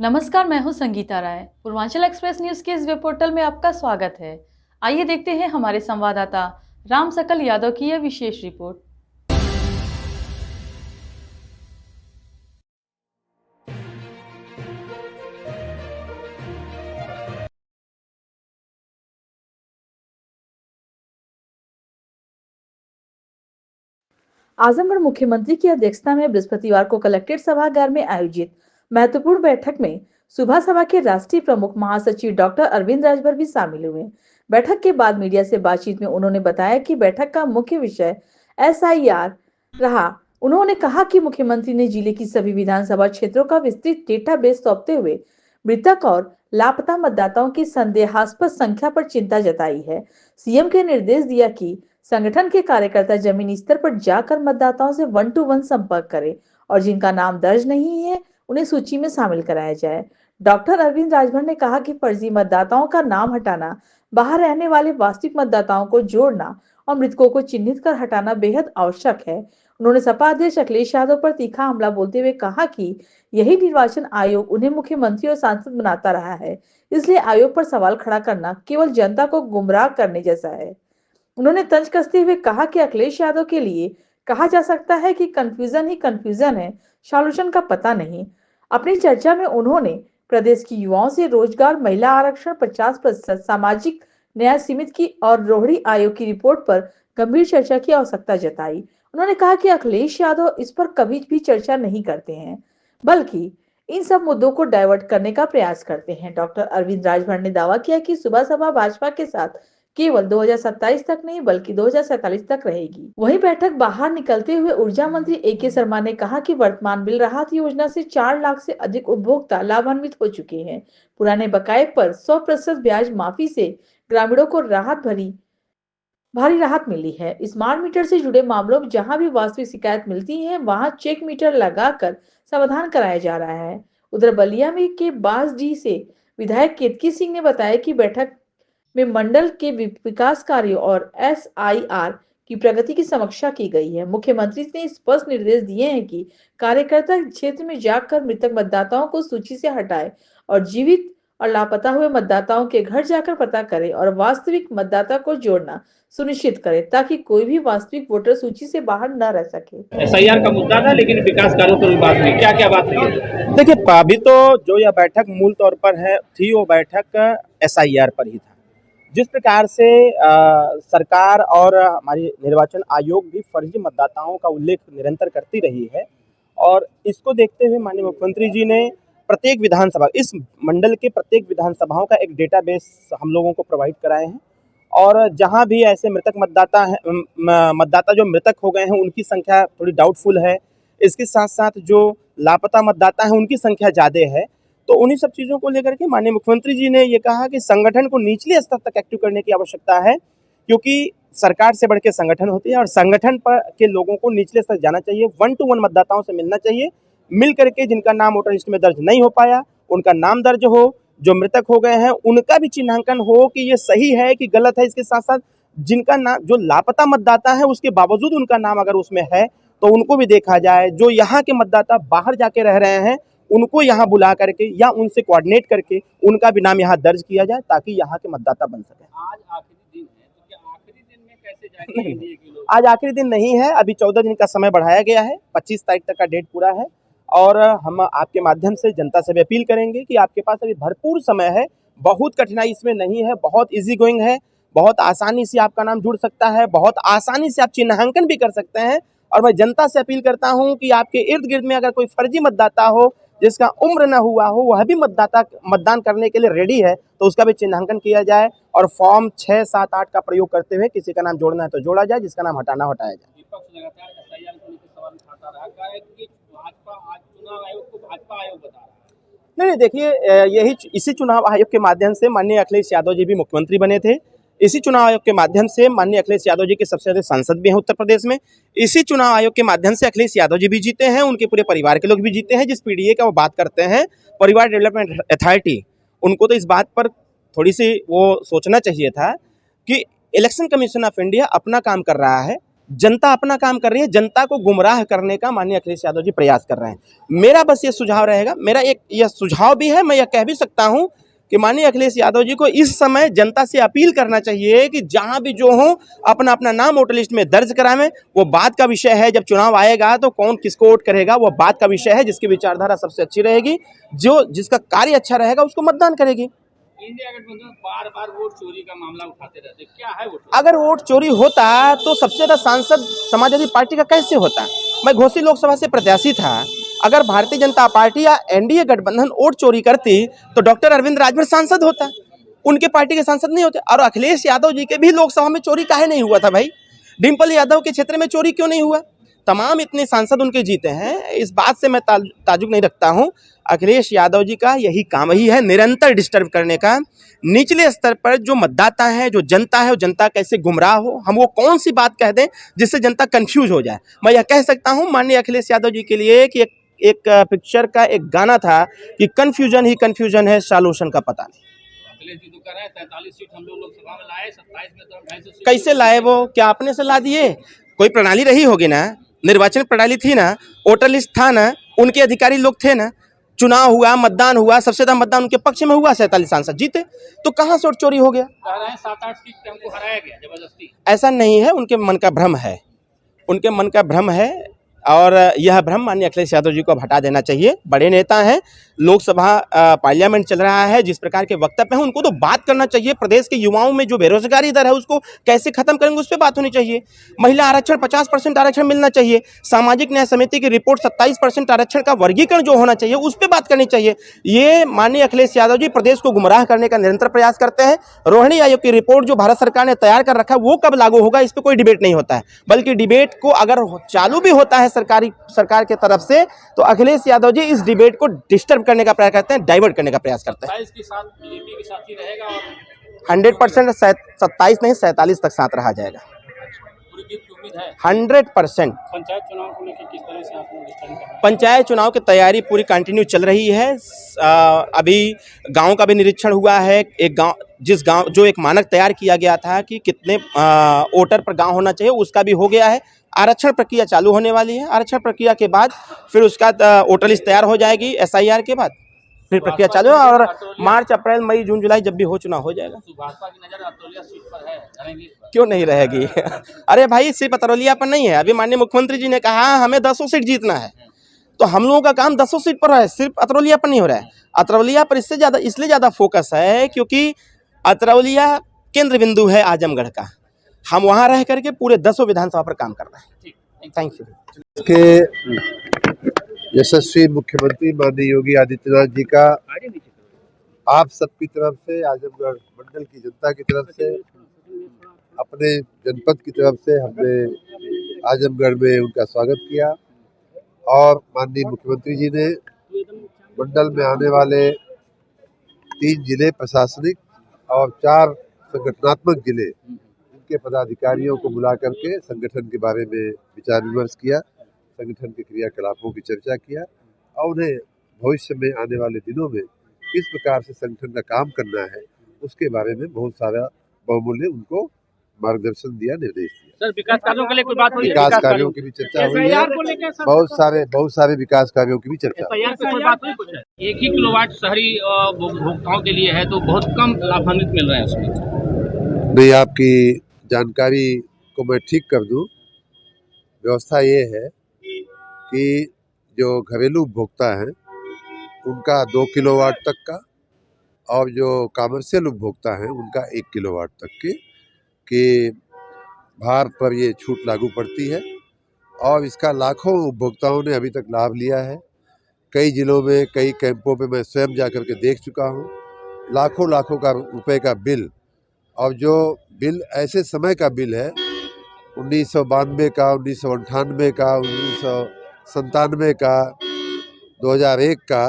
नमस्कार, मैं हूं संगीता राय। पूर्वांचल एक्सप्रेस न्यूज के इस वेब पोर्टल में आपका स्वागत है। आइए देखते हैं हमारे संवाददाता राम सकल यादव की यह विशेष रिपोर्ट। आजमगढ़ मुख्यमंत्री की अध्यक्षता में बृहस्पतिवार को कलेक्ट्रेट सभागार में आयोजित महत्वपूर्ण बैठक में सुबह सभा के राष्ट्रीय प्रमुख महासचिव डॉक्टर अरविंद राजभर भी शामिल हुए। बैठक के बाद मीडिया से बातचीत में उन्होंने बताया कि बैठक का मुख्य विषय SIR रहा। उन्होंने कहा कि मुख्यमंत्री ने जिले की सभी विधानसभा क्षेत्रों का विस्तृत डेटाबेस सौंपते हुए मृतक और लापता मतदाताओं की संदेहास्पद संख्या पर चिंता जताई है। सीएम के निर्देश दिया कि संगठन के कार्यकर्ता जमीनी स्तर पर जाकर मतदाताओं से 1 to 1 संपर्क करें और जिनका नाम दर्ज नहीं है उन्हें सूची में शामिल कराया जाए। डॉक्टर अरविंद राजभर ने कहा कि फर्जी मतदाताओं का नाम हटाना, बाहर रहने वाले वास्तविक मतदाताओं को जोड़ना और मृतकों को चिन्हित कर हटाना बेहद आवश्यक है। उन्होंने सपा अध्यक्ष अखिलेश यादव पर तीखा हमला बोलते हुए कहा कि यही निर्वाचन आयोग उन्हें मुख्यमंत्री और सांसद बनाता रहा है, इसलिए आयोग पर सवाल खड़ा करना केवल जनता को गुमराह करने जैसा है। उन्होंने तंज कसते हुए कहा कि अखिलेश यादव के लिए कहा जा सकता है कि कंफ्यूजन ही कंफ्यूजन है, सॉल्यूशन का पता नहीं। अपनी चर्चा में उन्होंने प्रदेश की युवाओं से रोजगार, महिला आरक्षण, 50% सामाजिक न्याय सीमित की और रोहिणी आयोग की रिपोर्ट पर गंभीर चर्चा की आवश्यकता जताई। उन्होंने कहा कि अखिलेश यादव इस पर कभी भी चर्चा नहीं करते हैं, बल्कि इन सब मुद्दों को डाइवर्ट करने का प्रयास करते हैं। डॉक्टर अरविंद राजभर ने दावा किया कि सुबह सभा भाजपा के साथ केवल 2027 तक नहीं बल्कि 2047 तक रहेगी। वहीं बैठक बाहर निकलते हुए ऊर्जा मंत्री AK शर्मा ने कहा कि वर्तमान बिल राहत योजना से 4 लाख से अधिक उपभोक्ता लाभान्वित हो चुके हैं। पुराने बकाये पर 100% ब्याज माफी से ग्रामीणों को भारी राहत मिली है। स्मार्ट मीटर से जुड़े मामलों में जहां भी वास्तविक शिकायत मिलती है वहां चेक मीटर लगाकर समाधान कराया जा रहा है। उधर बलिया में के बांसडीह से विधायक केतकी सिंह ने बताया कि बैठक में मंडल के विकास कार्यों और SIR की प्रगति की समीक्षा की गई है। मुख्यमंत्री ने स्पष्ट निर्देश दिए हैं कि कार्यकर्ता क्षेत्र में जाकर मृतक मतदाताओं को सूची से हटाए और जीवित और लापता हुए मतदाताओं के घर जाकर पता करें और वास्तविक मतदाता को जोड़ना सुनिश्चित करें ताकि कोई भी वास्तविक वोटर सूची से बाहर न रह सके। SIR का मुद्दा था, लेकिन विकास कार्यों पर बात नहीं। क्या क्या बात नहीं? देखिए, अभी तो जो यह बैठक मूल तौर पर थी वो बैठक SIR पर ही था। जिस प्रकार से सरकार और हमारी निर्वाचन आयोग भी फर्जी मतदाताओं का उल्लेख निरंतर करती रही है और इसको देखते हुए माननीय मुख्यमंत्री जी ने प्रत्येक विधानसभा, इस मंडल के प्रत्येक विधानसभाओं का एक डेटाबेस हम लोगों को प्रोवाइड कराए हैं और जहां भी ऐसे मृतक मतदाता जो मृतक हो गए हैं उनकी संख्या थोड़ी डाउटफुल है। इसके साथ साथ जो लापता मतदाता हैं उनकी संख्या ज़्यादा है। तो उन्हीं सब चीज़ों को लेकर के माननीय मुख्यमंत्री जी ने ये कहा कि संगठन को निचले स्तर तक एक्टिव करने की आवश्यकता है, क्योंकि सरकार से बढ़ के संगठन होती है और संगठन पर के लोगों को निचले स्तर जाना चाहिए, 1 to 1 मतदाताओं से मिलना चाहिए, मिल करके जिनका नाम वोटर लिस्ट में दर्ज नहीं हो पाया उनका नाम दर्ज हो, जो मृतक हो गए हैं उनका भी चिन्हांकन हो कि ये सही है कि गलत है। इसके साथ साथ जिनका नाम, जो लापता मतदाता है उसके बावजूद उनका नाम अगर उसमें है तो उनको भी देखा जाए। जो यहाँ के मतदाता बाहर जाके रह रहे हैं उनको यहाँ बुला करके या उनसे कोऑर्डिनेट करके उनका भी नाम यहाँ दर्ज किया जाए ताकि यहाँ के मतदाता बन सके। आज आखिरी दिन है, तो क्या आखिरी दिन में कैसे जाएंगे एनडीए के लोग? आज आखिरी दिन नहीं है, अभी 14 दिन का समय बढ़ाया गया है, 25 तारीख तक का डेट पूरा है और हम आपके माध्यम से जनता से भी अपील करेंगे कि आपके पास अभी भरपूर समय है, बहुत कठिनाई इसमें नहीं है, बहुत इजी गोइंग है, बहुत आसानी से आपका नाम जुड़ सकता है, बहुत आसानी से आप चिन्हांकन भी कर सकते हैं। और मैं जनता से अपील करता हूं कि आपके इर्द गिर्द में अगर कोई फर्जी मतदाता हो जिसका उम्र न हुआ हो, वह भी मतदान करने के लिए रेडी है तो उसका भी चिन्हांकन किया जाए और फॉर्म 6, 7, 8 का प्रयोग करते हुए किसी का नाम जोड़ना है तो जोड़ा जाए, जिसका नाम हटाना हटाया जाए। विपक्ष लगातार SIR को लेकर सवाल उठाता रहा, कहा है कि भाजपा आज चुनाव आयोग को भाजपा आयोग बता रहा है। नहीं, देखिए, इसी चुनाव आयोग के माध्यम से माननीय अखिलेश यादव जी भी मुख्यमंत्री बने थे। इसी चुनाव आयोग के माध्यम से माननीय अखिलेश यादव जी के सबसे ज़्यादा सांसद भी हैं उत्तर प्रदेश में। इसी चुनाव आयोग के माध्यम से अखिलेश यादव जी भी जीते हैं, उनके पूरे परिवार के लोग भी जीते हैं। जिस PDA का वो बात करते हैं, परिवार डेवलपमेंट अथॉरिटी, उनको तो इस बात पर थोड़ी सी वो सोचना चाहिए था कि इलेक्शन कमीशन ऑफ इंडिया अपना काम कर रहा है, जनता अपना काम कर रही है, जनता को गुमराह करने का माननीय अखिलेश यादव जी प्रयास कर रहे हैं। मेरा बस ये सुझाव रहेगा, मेरा एक यह सुझाव भी है, मैं यह कह भी सकता हूं कि माननीय अखिलेश यादव जी को इस समय जनता से अपील करना चाहिए कि जहां भी जो हो अपना अपना नाम वोटर लिस्ट में दर्ज करावें। वो बात का विषय है, जब चुनाव आएगा तो कौन किसको वोट करेगा वो बात का विषय है। जिसकी विचारधारा सबसे अच्छी रहेगी, जो जिसका कार्य अच्छा रहेगा उसको मतदान करेगी। इंडिया गठबंधन बार बार वोट चोरी का मामला उठाते रहते, क्या है वोट? अगर वोट चोरी होता तो सबसे ज्यादा सांसद समाजवादी पार्टी का कैसे होता? मैं घोसी लोकसभा से प्रत्याशी था। अगर भारतीय जनता पार्टी या एनडीए गठबंधन वोट चोरी करती तो डॉक्टर अरविंद राजभर सांसद होता, उनके पार्टी के सांसद नहीं होते। और अखिलेश यादव जी के भी लोकसभा में चोरी काहे नहीं हुआ था भाई? डिम्पल यादव के क्षेत्र में चोरी क्यों नहीं हुआ? तमाम इतने सांसद उनके जीते हैं, इस बात से मैं ताजुब नहीं रखता हूं। अखिलेश यादव जी का यही काम ही है, निरंतर डिस्टर्ब करने का। निचले स्तर पर जो मतदाता है, जो जनता है, वो जनता कैसे गुमराह हो, हम वो कौन सी बात कह दें जिससे जनता कंफ्यूज हो जाए। मैं यह कह सकता हूं माननीय अखिलेश यादव जी के लिए कि एक पिक्चर का एक गाना था कि कंफ्यूजन ही कंफ्यूजन है, सॉल्यूशन का पता नहीं। अखिलेश जी तो कह रहे हैं 43 सीट हम लोग लोकसभा में लाए, 27 में तो 250 सीट कैसे लाए? वो क्या अपने से ला दिए? कोई प्रणाली रही होगी ना, निर्वाचन प्रणाली थी ना, वोटर लिस्ट था ना, उनके अधिकारी लोग थे ना, चुनाव हुआ, मतदान हुआ, सबसे ज्यादा मतदान उनके पक्ष में हुआ, 47 सांसद जीते। तो कहां से वोट चोरी हो गया? कह रहे हैं 7-8 सीट पे हमको हराया गया जबरदस्ती। ऐसा नहीं है, उनके मन का भ्रम है, उनके मन का भ्रम है। और यह भ्रम माननीय अखिलेश यादव जी को हटा देना चाहिए। बड़े नेता हैं, लोकसभा पार्लियामेंट चल रहा है, जिस प्रकार के वक्तव्य हैं उनको तो बात करना चाहिए। प्रदेश के युवाओं में जो बेरोजगारी दर है उसको कैसे खत्म करेंगे उस पर बात होनी चाहिए। महिला आरक्षण 50% आरक्षण मिलना चाहिए। सामाजिक न्याय समिति की रिपोर्ट 27% आरक्षण का वर्गीकरण जो होना चाहिए उस पर बात करनी चाहिए। ये माननीय अखिलेश यादव जी प्रदेश को गुमराह करने का निरंतर प्रयास करते हैं। रोहिणी आयोग की रिपोर्ट जो भारत सरकार ने तैयार कर रखा है वो कब लागू होगा इस पर कोई डिबेट नहीं होता है, बल्कि डिबेट को अगर चालू भी होता है सरकार की तरफ से तो अखिलेश यादव जी इस डिबेट को डिस्टर्ब करने का प्रयास करते हैं, डाइवर्ट करने का प्रयास करते हैं। 27 के साथ बीजेपी के साथ ही रहेगा और 100% 27 नहीं 47 तक साथ रहा जाएगा। पूरी जीत की उम्मीद है। 100%। पंचायत चुनाव को लेकर किस तरह से आप लोग डिस्कशन कर रहे हैं? पंचायत चुनाव की तैयारी पूरी कंटिन्यू चल रही है। अभी गांव का भी निरीक्षण हुआ है। एक गांव जो एक मानक तैयार किया गया था कि कितने वोटर पर गांव होना चाहिए उसका भी हो गया है। आरक्षण प्रक्रिया चालू होने वाली है। आरक्षण प्रक्रिया के बाद फिर उसका वोटर लिस्ट तैयार हो जाएगी। SIR के बाद फिर प्रक्रिया चालू है और मार्च, अप्रैल, मई, जून, जुलाई जब भी हो चुनाव हो जाएगा। भाजपा की नजर अतरौलिया सीट पर है, रहेंगी इस पर? क्यों नहीं रहेगी? अरे भाई सिर्फ अतरौलिया पर नहीं है। अभी माननीय मुख्यमंत्री जी ने कहा हमें 10 सीट जीतना है, तो हम लोगों का काम 10 सीट पर है, सिर्फ अतरौलिया पर नहीं हो रहा है। अतरौलिया पर इसलिए ज़्यादा फोकस है क्योंकि अतरौलिया केंद्र बिंदु है आजमगढ़ का। हम वहाँ रह करके पूरे 10 विधानसभा पर काम कर रहे हैं। Thank you. के यशस्वी मुख्यमंत्री माननीय योगी आदित्यनाथ जी का आप सबकी तरफ से, आजमगढ़ मंडल की जनता की तरफ से, अपने जनपद की तरफ से हमने आजमगढ़ में उनका स्वागत किया। और माननीय मुख्यमंत्री जी ने मंडल में आने वाले 3 जिले प्रशासनिक और 4 संगठनात्मक जिले उनके पदाधिकारियों को बुला करके संगठन के बारे में विचार विमर्श किया, संगठन के क्रियाकलापों की चर्चा किया और उन्हें भविष्य में आने वाले दिनों में किस प्रकार से संगठन का काम करना है उसके बारे में बहुत सारा बहुमूल्य उनको मार्गदर्शन दिया, निर्देश दिया। सर विकास कार्यों के लिए कोई बात हुई? विकास कार्यों की भी चर्चा हुई है, बहुत सारे विकास कार्यों की भी चर्चा हुई है। कोई बात हुई? कुछ है 1 ही किलोवाट शहरी उपभोक्ताओं के लिए है तो बहुत कम लाभान्वित मिल रहे हैं उसमें। नहीं, आपकी जानकारी को मैं ठीक कर दूं। व्यवस्था ये है कि जो घरेलू उपभोक्ता हैं उनका 2 किलोवाट तक का और जो कमर्शियल उपभोक्ता हैं उनका 1 किलोवाट तक के भार पर ये छूट लागू पड़ती है और इसका लाखों उपभोक्ताओं ने अभी तक लाभ लिया है। कई जिलों में, कई कैंपों पे मैं स्वयं जा कर के देख चुका हूँ। लाखों का रुपए का बिल, और जो बिल ऐसे समय का बिल है 1992 का, 1998 का, 1997 का, 2001 का,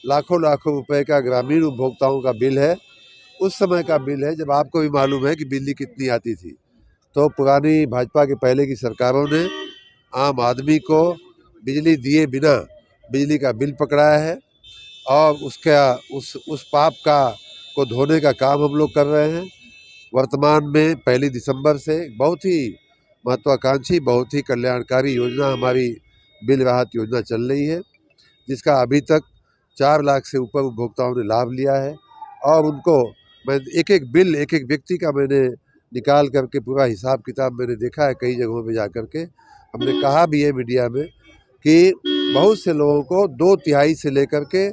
लाखों रुपए का ग्रामीण उपभोक्ताओं का बिल है। उस समय का बिल है जब आपको भी मालूम है कि बिजली कितनी आती थी। तो पुरानी भाजपा के पहले की सरकारों ने आम आदमी को बिजली दिए बिना बिजली का बिल पकड़ाया है और उस पाप को धोने का काम हम लोग कर रहे हैं। वर्तमान में 1 दिसंबर से बहुत ही महत्वाकांक्षी बहुत ही कल्याणकारी योजना हमारी बिल राहत योजना चल रही है, जिसका अभी तक 4 लाख से ऊपर उपभोक्ताओं ने लाभ लिया है। और उनको मैं एक एक बिल एक एक व्यक्ति का मैंने निकाल करके पूरा हिसाब किताब मैंने देखा है कई जगहों पे जा कर के। हमने कहा भी है मीडिया में कि बहुत से लोगों को 2/3 से लेकर के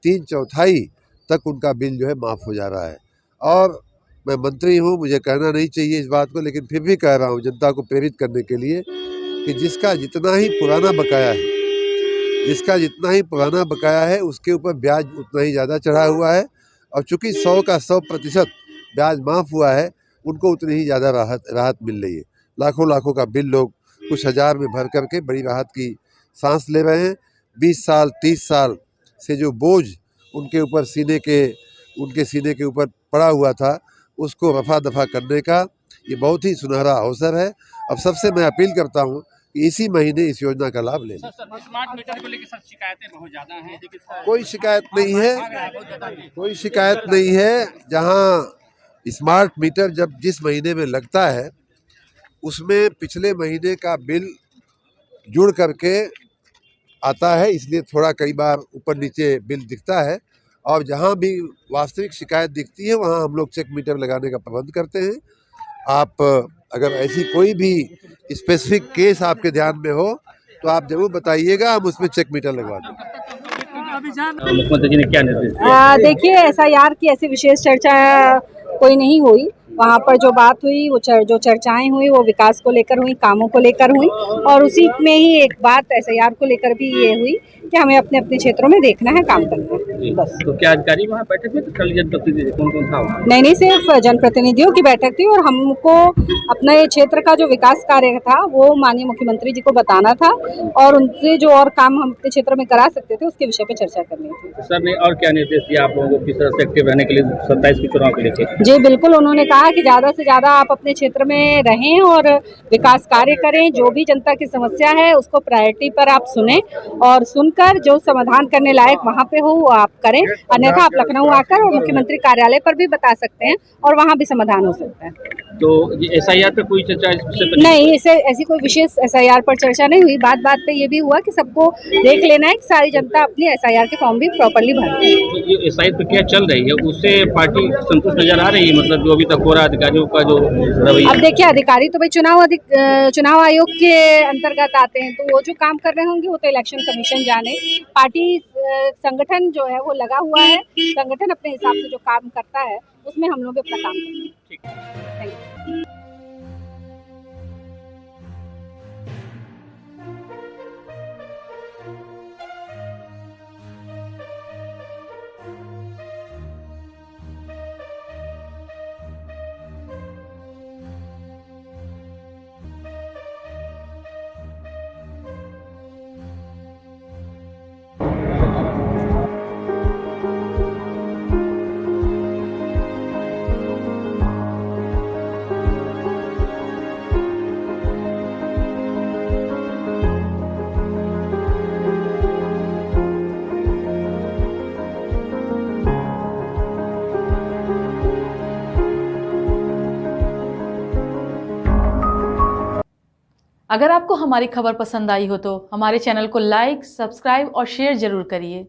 3/4 तक उनका बिल जो है माफ़ हो जा रहा है। और मैं मंत्री हूँ, मुझे कहना नहीं चाहिए इस बात को, लेकिन फिर भी कह रहा हूँ जनता को प्रेरित करने के लिए कि जिसका जितना ही पुराना बकाया है उसके ऊपर ब्याज उतना ही ज़्यादा चढ़ा हुआ है। और चूँकि 100 का 100% ब्याज माफ़ हुआ है, उनको उतनी ही ज़्यादा राहत मिल रही है। लाखों का बिल लोग कुछ हज़ार में भर करके बड़ी राहत की सांस ले रहे हैं। 20 साल 30 साल से जो बोझ उनके ऊपर सीने के ऊपर पड़ा हुआ था, उसको रफा दफा करने का ये बहुत ही सुनहरा अवसर है। अब सबसे मैं अपील करता हूँ कि इसी महीने इस योजना का लाभ लें। सर स्मार्ट मीटर को लेकर सर शिकायतें बहुत ज्यादा हैं, लेकिन कोई शिकायत नहीं है। जहाँ स्मार्ट मीटर जब जिस महीने में लगता है उसमें पिछले महीने का बिल जुड़ करके आता है, इसलिए थोड़ा कई बार ऊपर नीचे बिल दिखता है। और जहाँ भी वास्तविक शिकायत दिखती है वहाँ हम लोग चेक मीटर लगाने का प्रबंध करते हैं। आप अगर ऐसी कोई भी स्पेसिफिक केस आपके ध्यान में हो तो आप जरूर बताइएगा, हम उसमें चेक मीटर लगवा देंगे। मुख्यमंत्री जी ने क्या निर्देश दिया? देखिए, SIR की ऐसी विशेष चर्चा कोई नहीं हुई। वहाँ पर जो बात हुई, वो जो चर्चाएं हुई, वो विकास को लेकर हुई, कामों को लेकर हुई। और उसी में ही एक बात SIR को लेकर भी ये हुई कि हमें अपने अपने क्षेत्रों में देखना है, काम करना है, बस। तो क्या अधिकारी वहाँ बैठक में? तो कल जनप्रतिनिधि कौन था? नहीं, सिर्फ जनप्रतिनिधियों की बैठक थी और हमको अपना ये क्षेत्र का जो विकास कार्य था वो माननीय मुख्यमंत्री जी को बताना था और उनसे जो और काम हम अपने क्षेत्र में करा सकते थे उसके विषय पे चर्चा करनी थी। तो सर ने और क्या निर्देश दिया आप लोगों को किस तरह से एक्टिव रहने के लिए 27 के चुनाव को लेकर? जी बिल्कुल, उन्होंने कहा कि ज़्यादा से ज़्यादा आप अपने क्षेत्र में रहें और विकास कार्य करें। जो भी जनता की समस्या है उसको प्रायोरिटी पर आप सुने और सुनकर जो समाधान करने लायक वहाँ पे हो वो आप करें। अन्यथा आप लखनऊ आकर और मुख्यमंत्री कार्यालय पर भी बता सकते हैं और वहाँ भी समाधान हो सकता है। तो ये SIR पे कोई चर्चा नहीं, इसे ऐसी कोई विशेष SIR पर चर्चा नहीं हुई। बात पे ये भी हुआ कि सबको देख लेना है कि सारी जनता अपनी SIR के फॉर्म भी प्रॉपर्ली भरे। तो ये SIR प्रक्रिया चल रही है, उससे पार्टी संतुष्ट नजर आ रही है? मतलब जो अभी तक हो रहा है अधिकारियों का जो रवैया? अब देखिए, अधिकारी तो भाई चुनाव आयोग के अंतर्गत आते हैं, तो वो जो काम कर रहे होंगे वो तो इलेक्शन कमीशन जाने। पार्टी संगठन जो है वो लगा हुआ है, संगठन अपने हिसाब से जो काम करता है उसमें हम लोग अपना काम करते हैं। Thank you. अगर आपको हमारी खबर पसंद आई हो तो हमारे चैनल को लाइक, सब्सक्राइब और शेयर जरूर करिए।